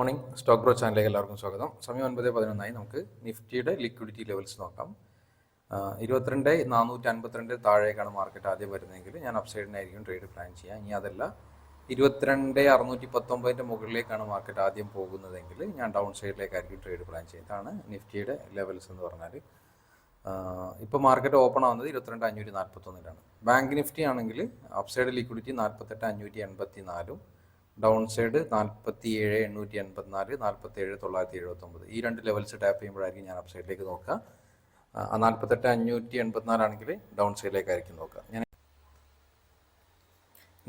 Morning stock bro ചാനലിലേക്ക് എല്ലാവർക്കും സ്വാഗതം. സമയം 9:11 നമുക്ക് നിഫ്റ്റിയുടെ ലിക്വിഡിറ്റി ലെവൽസ് നോക്കാം. 22,452 താഴേക്കാണ് മാർക്കറ്റ് ആദ്യം വരുന്നതെങ്കിൽ ഞാൻ അപ്സൈഡിനായിരിക്കും ട്രേഡ് പ്ലാൻ ചെയ്യുക. ഇനി അതല്ല 22,619 മുകളിലേക്കാണ് മാർക്കറ്റ് ആദ്യം പോകുന്നതെങ്കിൽ ഞാൻ ഡൗൺ സൈഡിലേക്കായിരിക്കും ട്രേഡ് പ്ലാൻ ചെയ്യുക. ഇതാണ് നിഫ്റ്റിയുടെ ലെവൽസ് എന്ന് പറഞ്ഞാൽ. ഇപ്പോൾ മാർക്കറ്റ് ഓപ്പൺ ആവുന്നത് 22,541 ബാങ്ക് നിഫ്റ്റി ആണെങ്കിൽ അപ്സൈഡ് ലിക്വിഡിറ്റി 48,584, ഡൗൺ സൈഡ് 47,884, 47,979. ഈ രണ്ട് ലെവൽസ് ടാപ്പ് ചെയ്യുമ്പോഴായിരിക്കും ഞാൻ അപ്സൈഡിലേക്ക് നോക്കുക. 48,584 ആണെങ്കിൽ ഡൗൺ സൈഡിലേക്കായിരിക്കും നോക്കുക. ഞാൻ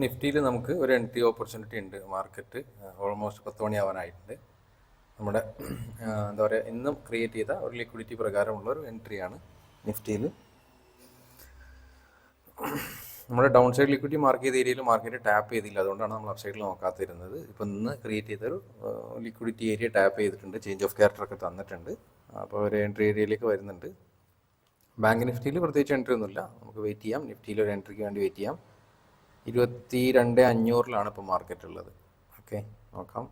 നിഫ്റ്റിയിൽ നമുക്ക് ഒരു എൻട്രി ഓപ്പർച്യൂണിറ്റി ഉണ്ട്. Market almost 10 മണിയാവാനായിട്ടുണ്ട്. നമ്മുടെ എന്താ പറയുക, ഇന്നും ക്രിയേറ്റ് ചെയ്ത ഒരു ലിക്വിഡിറ്റി പ്രകാരമുള്ള ഒരു എൻട്രിയാണ് നിഫ്റ്റിയിൽ. നമ്മുടെ ഡൗൺ സൈഡ് ലിക്വിഡിറ്റി മാർക്ക് ചെയ്ത ഏരിയയിൽ മാർക്കറ്റ് ടാപ്പ് ചെയ്തില്ല, അതുകൊണ്ടാണ് നമ്മൾ അപ്പ് സൈഡിൽ നോക്കാതിരുന്നത്. ഇപ്പം ഇന്ന് ക്രിയേറ്റ് ചെയ്തൊരു ലിക്വിഡിറ്റി ഏരിയ ടാപ്പ് ചെയ്തിട്ടുണ്ട്, ചേഞ്ച് ഓഫ് ക്യാരക്ടറൊക്കെ തന്നിട്ടുണ്ട്. അപ്പോൾ ഒരു എൻട്രി ഏരിയയിലേക്ക് വരുന്നുണ്ട്. ബാങ്ക് നിഫ്റ്റിയിൽ പ്രത്യേകിച്ച് എൻട്രി ഒന്നുമില്ല, നമുക്ക് വെയിറ്റ് ചെയ്യാം. നിഫ്റ്റിയിൽ ഒരു എൻട്രിക്ക് വേണ്ടി വെയിറ്റ് ചെയ്യാം. 22,500 ഇപ്പോൾ മാർക്കറ്റ് ഉള്ളത്. ഓക്കെ, നോക്കാം.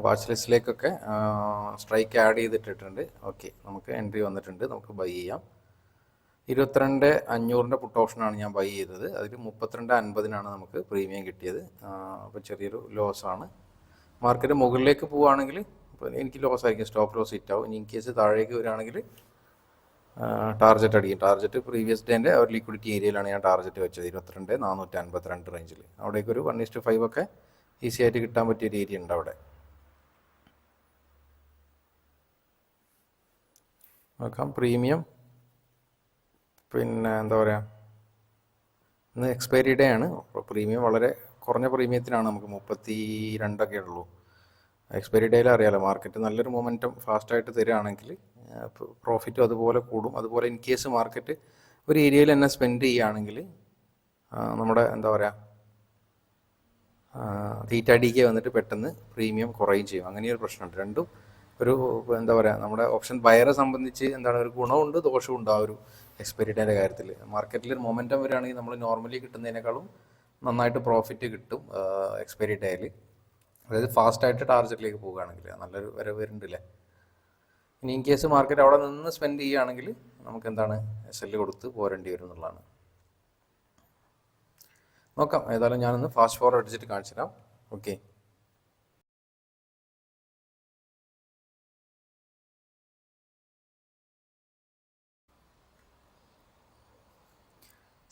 വാച്ച് ലിസ്റ്റിലേക്കൊക്കെ സ്ട്രൈക്ക് ആഡ് ചെയ്തിട്ടിട്ടുണ്ട്. ഓക്കെ, നമുക്ക് എൻട്രി വന്നിട്ടുണ്ട്, നമുക്ക് ബൈ ചെയ്യാം. 22,500 പുട്ട് ഓപ്ഷനാണ് ഞാൻ ബൈ ചെയ്തത്. അതിൽ 32,50 നമുക്ക് പ്രീമിയം കിട്ടിയത്. അപ്പോൾ ചെറിയൊരു ലോസാണ്. മാർക്കറ്റ് മുകളിലേക്ക് പോവുകയാണെങ്കിൽ ഇപ്പോൾ എനിക്ക് ലോസ് ആയിരിക്കും, സ്റ്റോപ്പ് ലോസ് ഹിറ്റ് ആവും. ഇനി ഇൻ കേസ് താഴേക്ക് വരികയാണെങ്കിൽ ടാർജറ്റ് അടിക്കും. ടാർജറ്റ് പ്രീവിയസ് ഡേൻ്റെ ഒരു ലിക്വിഡിറ്റി ഏരിയയിലാണ് ഞാൻ ടാർജറ്റ് വെച്ചത്, 22,452 റേഞ്ചിൽ. അവിടേക്ക് ഒരു 1:5 ഒക്കെ ഈസി ആയിട്ട് കിട്ടാൻ പറ്റിയൊരു ഏരിയ ഉണ്ട് അവിടെ. നോക്കാം. പ്രീമിയം പിന്നെ എന്താ പറയുക, ഇന്ന് എക്സ്പയറി ഡേ ആണ്. പ്രീമിയം വളരെ കുറഞ്ഞ പ്രീമിയത്തിനാണ്, നമുക്ക് 32 ഉള്ളൂ. എക്സ്പയറി ഡേയിൽ അറിയാലോ, മാർക്കറ്റ് നല്ലൊരു മൊമെൻറ്റം ഫാസ്റ്റായിട്ട് തരികയാണെങ്കിൽ പ്രോഫിറ്റും അതുപോലെ കൂടും. അതുപോലെ ഇൻ കേസ് മാർക്കറ്റ് ഒരു ഏരിയയിൽ തന്നെ സ്പെൻഡ് ചെയ്യുകയാണെങ്കിൽ നമ്മുടെ എന്താ പറയുക, തീറ്റ വന്നിട്ട് പെട്ടെന്ന് പ്രീമിയം കുറയുകയും ചെയ്യും. അങ്ങനെയൊരു പ്രശ്നമുണ്ട്. രണ്ടും ഒരു എന്താ പറയുക, നമ്മുടെ ഓപ്ഷൻ ബയറെ സംബന്ധിച്ച് എന്താണ്, ഒരു ഗുണമുണ്ട് ദോഷമുണ്ട് ആ ഒരു എക്സ്പയറി ഡേൻ്റെ കാര്യത്തിൽ. മാർക്കറ്റിൽ ഒരു മൊമെൻറ്റം വരികയാണെങ്കിൽ നമ്മൾ നോർമലി കിട്ടുന്നതിനേക്കാളും നന്നായിട്ട് പ്രോഫിറ്റ് കിട്ടും എക്സ്പയറി ഡേയിൽ. അതായത് ഫാസ്റ്റായിട്ട് ടാർജറ്റിലേക്ക് പോവുകയാണെങ്കിൽ നല്ലൊരു വരവ് വരുന്നുണ്ടല്ലേ. ഇനി ഇൻ കേസ് മാർക്കറ്റ് അവിടെ നിന്ന് സ്പെൻഡ് ചെയ്യുകയാണെങ്കിൽ നമുക്ക് എന്താണ് SL കൊടുത്ത് പോരേണ്ടി വരും എന്നുള്ളതാണ്. നോക്കാം. ഏതായാലും ഞാനൊന്ന് ഫാസ്റ്റ് ഫോർവേഡ് അടിച്ചിട്ട് കാണിച്ചു തരാം. ഓക്കെ,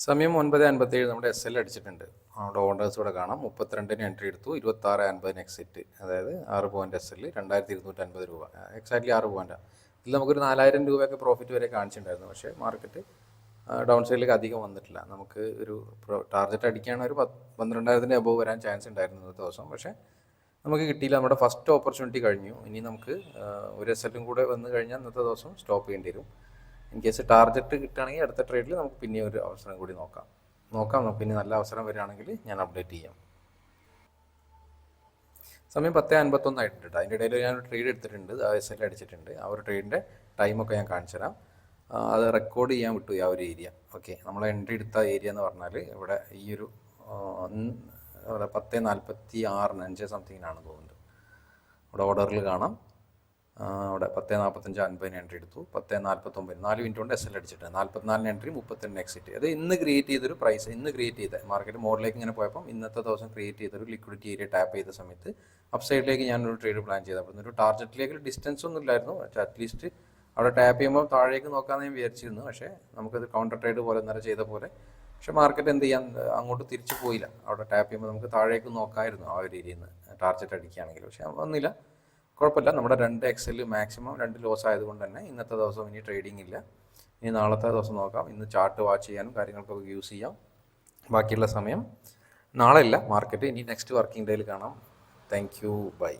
സമയം 9:57 നമ്മുടെ SL അടിച്ചിട്ടുണ്ട്. അവിടെ ഓർഡേഴ്സ് ഇവിടെ കാണാം. 32 എൻട്രി എടുത്തു, 26.50 എക്സിറ്റ്. അതായത് 6 പോയിന്റ് SL, 2,250 രൂപ, എക്സാക്ട്ലി 6 പോയിന്റാണ്. ഇതിൽ നമുക്കൊരു 4,000 രൂപയൊക്കെ പ്രോഫിറ്റ് വരെ കാണിച്ചിട്ടുണ്ടായിരുന്നു. പക്ഷേ മാർക്കറ്റ് ഡൗൺ സൈഡിലേക്ക് അധികം വന്നിട്ടില്ല. നമുക്ക് ഒരു ടാർജറ്റ് അടിക്കുകയാണ്, ഒരു 12,000 അബോവ് വരാൻ ചാൻസ് ഉണ്ടായിരുന്നു ഇന്നത്തെ ദിവസം. പക്ഷേ നമുക്ക് കിട്ടിയില്ല. നമ്മുടെ ഫസ്റ്റ് ഓപ്പർച്യൂണിറ്റി കഴിഞ്ഞു. ഇനി നമുക്ക് ഒരു SL കൂടെ വന്നു കഴിഞ്ഞാൽ ഇന്നത്തെ ദിവസം സ്റ്റോപ്പ് ചെയ്യേണ്ടി വരും. ഇൻ കേസ് ടാർജറ്റ് കിട്ടുകയാണെങ്കിൽ അടുത്ത ട്രേഡിൽ നമുക്ക് പിന്നെ ഒരു അവസരം കൂടി നോക്കാം. നമുക്ക് ഇനി നല്ല അവസരം വരികയാണെങ്കിൽ ഞാൻ അപ്ഡേറ്റ് ചെയ്യാം. സമയം 10:51 ആയിട്ടുണ്ട്. അതിൻ്റെ ഇടയിൽ ഞാൻ ഒരു ട്രേഡ് എടുത്തിട്ടുണ്ട്, SL അടിച്ചിട്ടുണ്ട്. ആ ഒരു ട്രേഡിൻ്റെ ടൈമൊക്കെ ഞാൻ കാണിച്ചു തരാം. അത് റെക്കോർഡ് ചെയ്യാൻ വിട്ടു ആ ഒരു ഏരിയ. ഓക്കെ, നമ്മൾ എൻട്രി എടുത്ത ഏരിയ എന്ന് പറഞ്ഞാൽ ഇവിടെ ഈ ഒരു 10:46 5 സംതിങ്ങിനാണ് തോന്നുന്നത്. ഇവിടെ ഓർഡറിൽ കാണാം. അവിടെ 10:45 എൻട്രി എടുത്തു, 10:49 4 മിനിറ്റ് കൊണ്ട് SL അടിച്ചിട്ടുണ്ട്. 44 എൻട്രി, 32 എക്സിറ്റ്. അത് ഇന്ന് ക്രിയേറ്റ് ചെയ്തൊരു പ്രൈസ്, ഇന്ന് ക്രിയേറ്റ് ചെയ്ത മാർക്കറ്റ് മോഡിലേക്ക് ഇങ്ങനെ പോയപ്പം ഇന്നത്തെ ദിവസം ക്രിയേറ്റ് ചെയ്തൊരു ലിക്വിഡിറ്റി ഏരിയ ടാപ്പ് ചെയ്ത സമയത്ത് അപ്പ് സൈഡിലേക്ക് ഞാനൊരു ട്രേഡ് പ്ലാൻ ചെയ്തത്. അപ്പോൾ ഒരു ടാർജറ്റിലേക്ക് ഡിസ്റ്റൻസ് ഒന്നും ഇല്ലായിരുന്നു. പക്ഷേ അറ്റ്ലീസ്റ്റ് അവിടെ ടാപ്പ് ചെയ്യുമ്പോൾ താഴേക്ക് നോക്കാമെന്ന് ഞാൻ വിചാരിച്ചിരുന്നു. പക്ഷേ നമുക്കത് കൗണ്ടർ ട്രേഡ് പോലെ ഇന്നലെ ചെയ്ത പോലെ. പക്ഷേ മാർക്കറ്റ് എന്ത് ചെയ്യാൻ അങ്ങോട്ട് തിരിച്ചു പോയില്ല. അവിടെ ടാപ്പ് ചെയ്യുമ്പോൾ നമുക്ക് താഴേക്ക് നോക്കാമായിരുന്നു ആ ഒരു ഏരിയയിൽ നിന്ന് ടാർജറ്റ് അടിക്കുകയാണെങ്കിൽ. പക്ഷേ ഒന്നുമില്ല, കുഴപ്പമില്ല. നമ്മുടെ 2 XL മാക്സിമം 2 ലോസ് ആയതുകൊണ്ട് തന്നെ ഇന്നത്തെ ദിവസം ഇനി ട്രേഡിംഗ് ഇല്ല. ഇനി നാളത്തെ ദിവസം നോക്കാം. ഇന്ന് ചാർട്ട് വാച്ച് ചെയ്യാനും കാര്യങ്ങൾക്കൊക്കെ യൂസ് ചെയ്യാം. ബാക്കിയുള്ള സമയം നാളെ ഇല്ല മാർക്കറ്റ്, ഇനി നെക്സ്റ്റ് വർക്കിംഗ് ഡേയിൽ കാണാം. Thank you, by.